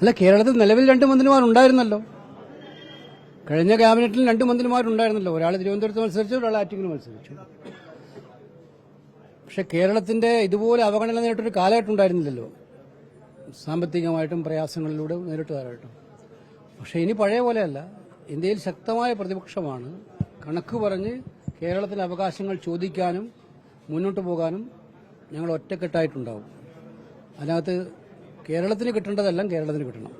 അല്ല, കേരളത്തിൽ നിലവിൽ 2 മന്ത്രിമാരുണ്ടായിരുന്നല്ലോ. കഴിഞ്ഞ ക്യാബിനറ്റിൽ 2 മന്ത്രിമാരുണ്ടായിരുന്നല്ലോ. ഒരാൾ തിരുവനന്തപുരത്ത് മത്സരിച്ചു, ഒരാൾ ആറ്റിങ്ങിൽ മത്സരിച്ചു. പക്ഷെ കേരളത്തിന്റെ ഇതുപോലെ അവഗണന നേരിട്ടൊരു കാലഘട്ടം ഉണ്ടായിരുന്നില്ലല്ലോ, സാമ്പത്തികമായിട്ടും പ്രയാസങ്ങളിലൂടെ നേരിട്ടതായിട്ടും. പക്ഷെ ഇനി പഴയ പോലെയല്ല. ഇന്ത്യയിൽ ശക്തമായ പ്രതിപക്ഷമാണ്. കണക്ക് പറഞ്ഞ് കേരളത്തിലെ അവകാശങ്ങൾ ചോദിക്കാനും മുന്നോട്ട് പോകാനും ഞങ്ങൾ ഒറ്റക്കെട്ടായിട്ടുണ്ടാവും. അതിനകത്ത് കേരളത്തിന് കിട്ടേണ്ടതെല്ലാം കേരളത്തിന് കിട്ടണം.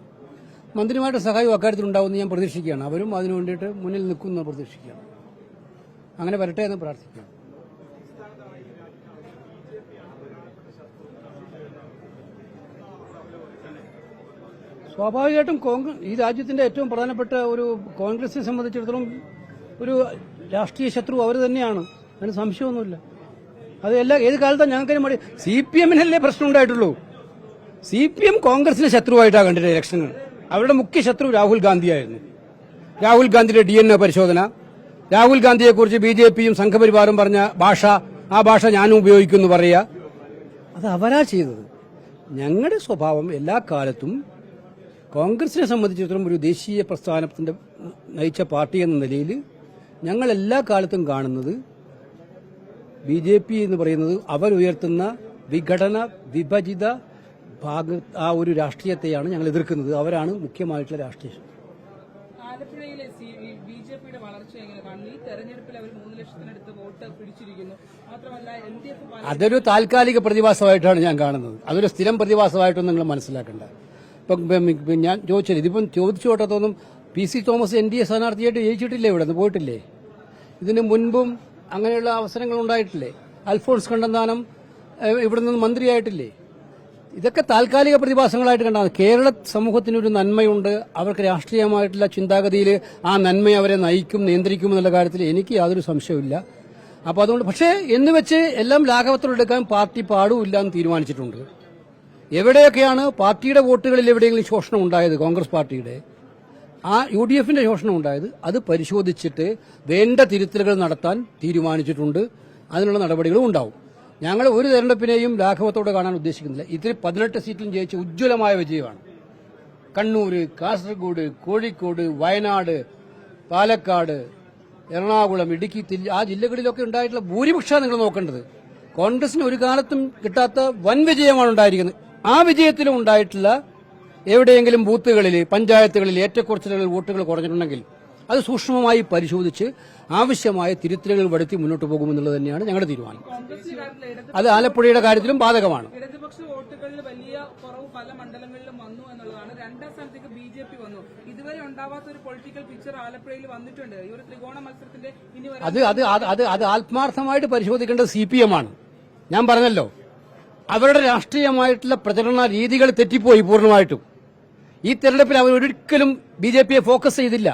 മന്ത്രിമാരുടെ സഹായം അക്കാര്യത്തിൽ ഉണ്ടാവുമെന്ന് ഞാൻ പ്രതീക്ഷിക്കുകയാണ്. അവരും അതിനു വേണ്ടിയിട്ട് മുന്നിൽ നിൽക്കുമെന്ന് പ്രതീക്ഷിക്കുകയാണ്. അങ്ങനെ വരട്ടെ എന്ന് പ്രാർത്ഥിക്കുകയാണ്. സ്വാഭാവികമായിട്ടും ഈ രാജ്യത്തിന്റെ ഏറ്റവും പ്രധാനപ്പെട്ട ഒരു കോൺഗ്രസിനെ സംബന്ധിച്ചിടത്തോളം ഒരു രാഷ്ട്രീയ ശത്രു അവർ തന്നെയാണ്. അതിന് സംശയമൊന്നുമില്ല. അത് ഏത് കാലത്താണ് ഞങ്ങൾക്ക് മടി. CPM-നല്ലേ പ്രശ്നം ഉണ്ടായിട്ടുള്ളൂ. CPM കോൺഗ്രസിനെ ശത്രുവായിട്ടാണ് കണ്ടിട്ട് ഇലക്ഷനുകൾ. അവരുടെ മുഖ്യ ശത്രു രാഹുൽ ഗാന്ധിയായിരുന്നു. രാഹുൽ ഗാന്ധിയുടെ DNA പരിശോധന, രാഹുൽ ഗാന്ധിയെക്കുറിച്ച് BJP-യും സംഘപരിവാറും പറഞ്ഞ ഭാഷ, ആ ഭാഷ ഞാനും ഉപയോഗിക്കുമെന്ന് പറയുക, അത് അവരാ ചെയ്തത്. ഞങ്ങളുടെ സ്വഭാവം എല്ലാ കാലത്തും കോൺഗ്രസിനെ സംബന്ധിച്ചിടത്തോളം ഒരു ദേശീയ പ്രസ്ഥാനത്തിന്റെ നയിച്ച പാർട്ടി എന്ന നിലയിൽ ഞങ്ങൾ എല്ലാ കാലത്തും കാണുന്നത് BJP എന്ന് പറയുന്നത് അവരുയർത്തുന്ന വിഘടന വിഭജിത ആ ഒരു രാഷ്ട്രീയത്തെയാണ് ഞങ്ങൾ എതിർക്കുന്നത്. അവരാണ് മുഖ്യമായിട്ടുള്ള രാഷ്ട്രീയം. ആലപ്പുഴയിലെ BJP-യുടെ വളർച്ച എങ്ങനെ കാണുന്നു? ഈ തെരഞ്ഞെടുപ്പിൽ അവർ 3 ലക്ഷത്തിനടുത്ത് വോട്ട് പിടിച്ചിരിക്കുന്നു. മാത്രമല്ല LDF അതൊരു താൽക്കാലിക പ്രതിഭാസമായിട്ടാണ് ഞാൻ കാണുന്നത്. അതൊരു സ്ഥിരം പ്രതിഭാസമായിട്ടൊന്നും നിങ്ങൾ മനസ്സിലാക്കേണ്ട. ഇപ്പം ഞാൻ ചോദിച്ചത്, ഇതിപ്പം ചോദിച്ചു കേട്ടതൊന്നും PC തോമസ് NDA സ്ഥാനാർത്ഥിയായിട്ട് ജയിച്ചിട്ടില്ലേ? ഇവിടെ നിന്ന് പോയിട്ടില്ലേ? ഇതിന് മുൻപും അങ്ങനെയുള്ള അവസരങ്ങൾ ഉണ്ടായിട്ടില്ലേ? അൽഫോൺസ് കണ്ണന്താനം ഇവിടെ നിന്ന് മന്ത്രിയായിട്ടില്ലേ? ഇതൊക്കെ താൽക്കാലിക പ്രതിഭാസങ്ങളായിട്ട് കണ്ടാൽ കേരള സമൂഹത്തിനൊരു നന്മയുണ്ട്. അവർക്ക് രാഷ്ട്രീയമായിട്ടുള്ള ചിന്താഗതിയിൽ ആ നന്മ അവരെ നയിക്കും, നിയന്ത്രിക്കും എന്നുള്ള കാര്യത്തിൽ എനിക്ക് യാതൊരു സംശയമില്ല. അപ്പോൾ അതുകൊണ്ട് പക്ഷേ എന്ന് വെച്ച് എല്ലാം ലാഘവത്തിലെടുക്കാൻ പാർട്ടി പാടുമില്ല എന്ന് തീരുമാനിച്ചിട്ടുണ്ട്. എവിടെയൊക്കെയാണ് പാർട്ടിയുടെ വോട്ടുകളിൽ എവിടെയെങ്കിലും ശോഷണം ഉണ്ടായത്, കോൺഗ്രസ് പാർട്ടിയുടെ ആ UDF-ന്റെ ശോഷണം ഉണ്ടായത്, അത് പരിശോധിച്ചിട്ട് വേണ്ട തിരുത്തലുകൾ നടത്താൻ തീരുമാനിച്ചിട്ടുണ്ട്. അതിനുള്ള നടപടികളും ഉണ്ടാവും. ഞങ്ങൾ ഒരു തെരഞ്ഞെടുപ്പിനെയും ലാഘവത്തോടെ കാണാൻ ഉദ്ദേശിക്കുന്നില്ല. ഇതിൽ 18 സീറ്റിലും ജയിച്ച ഉജ്ജ്വലമായ വിജയമാണ്. കണ്ണൂര്, കാസർഗോഡ്, കോഴിക്കോട്, വയനാട്, പാലക്കാട്, എറണാകുളം, ഇടുക്കി, ആ ജില്ലകളിലൊക്കെ ഉണ്ടായിട്ടുള്ള ഭൂരിപക്ഷമാണ് നിങ്ങൾ നോക്കേണ്ടത്. കോൺഗ്രസിന് ഒരു കാലത്തും കിട്ടാത്ത വൻ വിജയമാണ് ഉണ്ടായിരിക്കുന്നത്. ആ വിജയത്തിലും ഉണ്ടായിട്ടുള്ള എവിടെയെങ്കിലും ബൂത്തുകളിൽ, പഞ്ചായത്തുകളിൽ ഏറ്റക്കുറച്ചിലുകളിൽ വോട്ടുകൾ കുറഞ്ഞിട്ടുണ്ടെങ്കിൽ അത് സൂക്ഷ്മമായി പരിശോധിച്ച് ആവശ്യമായ തിരുത്തലുകൾ വരുത്തി മുന്നോട്ട് പോകുമെന്നുള്ളത് തന്നെയാണ് ഞങ്ങളുടെ തീരുമാനം. അത് ആലപ്പുഴയുടെ കാര്യത്തിലും ബാധകമാണ്. ഇടതുപക്ഷ വോട്ടുകളിൽ വലിയ കുറവ് പല മണ്ഡലങ്ങളിലും വന്നു എന്നുള്ളതാണ്. 2ാം സ്ഥാനത്തേക്ക് BJP വന്നു. ഇതുവരെ ഉണ്ടാവാത്ത ഒരു പൊളിറ്റിക്കൽ പിക്ചർ ആലപ്പുഴയിൽ വന്നിട്ടുണ്ട്. ഈ ഒരു ത്രികോണ മത്സരത്തിന്റെ അത് ആത്മാർത്ഥമായിട്ട് പരിശോധിക്കേണ്ടത് CPM-ആണ്. ഞാൻ പറഞ്ഞല്ലോ, അവരുടെ രാഷ്ട്രീയമായിട്ടുള്ള പ്രചരണ രീതികൾ തെറ്റിപ്പോയി പൂർണ്ണമായിട്ടും. ഈ തെരഞ്ഞെടുപ്പിൽ അവർ ഒരിക്കലും BJP-യെ ഫോക്കസ് ചെയ്തില്ല.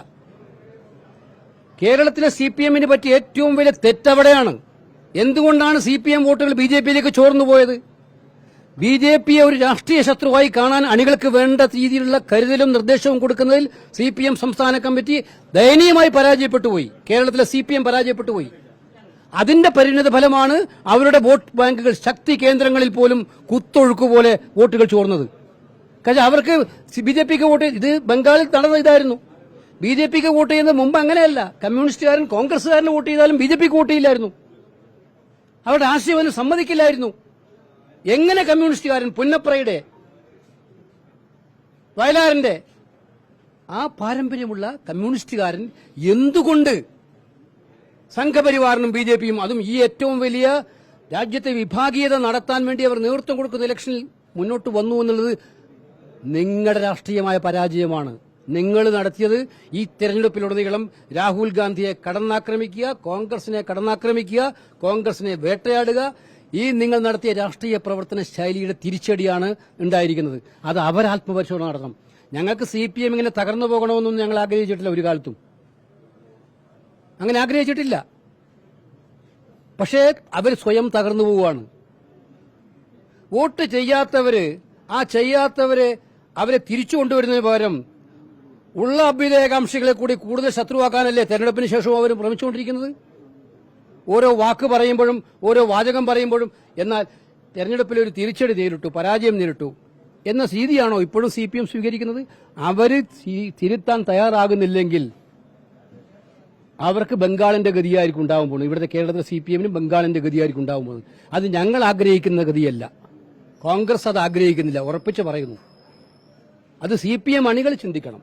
കേരളത്തിലെ CPM-ന് പറ്റിയ ഏറ്റവും വലിയ തെറ്റവിടെയാണ്. എന്തുകൊണ്ടാണ് CPM വോട്ടുകൾ BJP-യിലേക്ക് ചോർന്നുപോയത്? BJP-യെ ഒരു രാഷ്ട്രീയ ശത്രുവായി കാണാൻ അണികൾക്ക് വേണ്ട രീതിയിലുള്ള കരുതലും നിർദ്ദേശവും കൊടുക്കുന്നതിൽ CPM സംസ്ഥാന കമ്മിറ്റി ദയനീയമായി പരാജയപ്പെട്ടുപോയി. കേരളത്തിലെ CPM പരാജയപ്പെട്ടുപോയി. അതിന്റെ പരിണിത ഫലമാണ് അവരുടെ വോട്ട് ബാങ്കുകൾ ശക്തി കേന്ദ്രങ്ങളിൽ പോലും കുത്തൊഴുക്ക് പോലെ വോട്ടുകൾ ചോർന്നത്. കാരണം അവർക്ക് BJP-ക്ക് വോട്ട്, ഇത് ബംഗാളിൽ നടന്ന ഇതായിരുന്നു. BJP-ക്ക് വോട്ട് ചെയ്യുന്നത് മുമ്പ് അങ്ങനെയല്ല. കമ്മ്യൂണിസ്റ്റുകാരൻ കോൺഗ്രസുകാരന് വോട്ട് ചെയ്താലും BJP-ക്ക് വോട്ട് ചെയ്യില്ലായിരുന്നു. അവരുടെ ആശയം സമ്മതിക്കില്ലായിരുന്നു. എങ്ങനെ കമ്മ്യൂണിസ്റ്റുകാരൻ പുന്നപ്രയുടെ, വയലാറിന്റെ ആ പാരമ്പര്യമുള്ള കമ്മ്യൂണിസ്റ്റുകാരൻ എന്തുകൊണ്ട് സംഘപരിവാറിനും BJP-യും, അതും ഈ ഏറ്റവും വലിയ രാജ്യത്തെ വിഭാഗീയത നടത്താൻ വേണ്ടി അവർ നേതൃത്വം കൊടുക്കുന്ന ഇലക്ഷനിൽ മുന്നോട്ട് വന്നു എന്നുള്ളത് നിങ്ങളുടെ രാഷ്ട്രീയമായ പരാജയമാണ്. നിങ്ങൾ നടത്തിയത് ഈ തെരഞ്ഞെടുപ്പിലുടനീളം രാഹുൽ ഗാന്ധിയെ കടന്നാക്രമിക്കുക, കോൺഗ്രസിനെ കടന്നാക്രമിക്കുക, കോൺഗ്രസിനെ വേട്ടയാടുക. ഈ നിങ്ങൾ നടത്തിയ രാഷ്ട്രീയ പ്രവർത്തന ശൈലിയുടെ തിരിച്ചടിയാണ് ഉണ്ടായിരിക്കുന്നത്. അത് അവരാത്മപരിശോധന നടത്തണം. ഞങ്ങൾക്ക് CPM ഇങ്ങനെ തകർന്നു പോകണമെന്നൊന്നും ഞങ്ങൾ ആഗ്രഹിച്ചിട്ടില്ല, ഒരു കാലത്തും അങ്ങനെ ആഗ്രഹിച്ചിട്ടില്ല. പക്ഷേ അവർ സ്വയം തകർന്നു പോവുകയാണ്. വോട്ട് ചെയ്യാത്തവരെ അവരെ തിരിച്ചു കൊണ്ടുവരുന്നതിന് പകരം ഉള്ള അഭ്യുദയകാംക്ഷികളെ കൂടി കൂടുതൽ ശത്രുവാക്കാനല്ലേ തെരഞ്ഞെടുപ്പിന് ശേഷവും അവർ ശ്രമിച്ചുകൊണ്ടിരിക്കുന്നത്. ഓരോ വാക്ക് പറയുമ്പോഴും ഓരോ വാചകം പറയുമ്പോഴും. എന്നാൽ തെരഞ്ഞെടുപ്പിൽ ഒരു തിരിച്ചടി നേരിട്ടു, പരാജയം നേരിട്ടു. എന്ന രീതിയാണോ ഇപ്പോഴും CPM സ്വീകരിക്കുന്നത്? അവര് തിരുത്താൻ തയ്യാറാകുന്നില്ലെങ്കിൽ അവർക്ക് ബംഗാളിന്റെ ഗതിയായിരിക്കും ഉണ്ടാവാൻ പോകുന്നത്. ഇവിടുത്തെ കേരളത്തിലെ CPM-നും ബംഗാളിന്റെ ഗതിയായിരിക്കും ഉണ്ടാവാൻ പോകുന്നത്. അത് ഞങ്ങൾ ആഗ്രഹിക്കുന്ന ഗതിയല്ല, കോൺഗ്രസ് അത് ആഗ്രഹിക്കുന്നില്ല, ഉറപ്പിച്ച് പറയുന്നു. അത് CPM അണികൾ ചിന്തിക്കണം.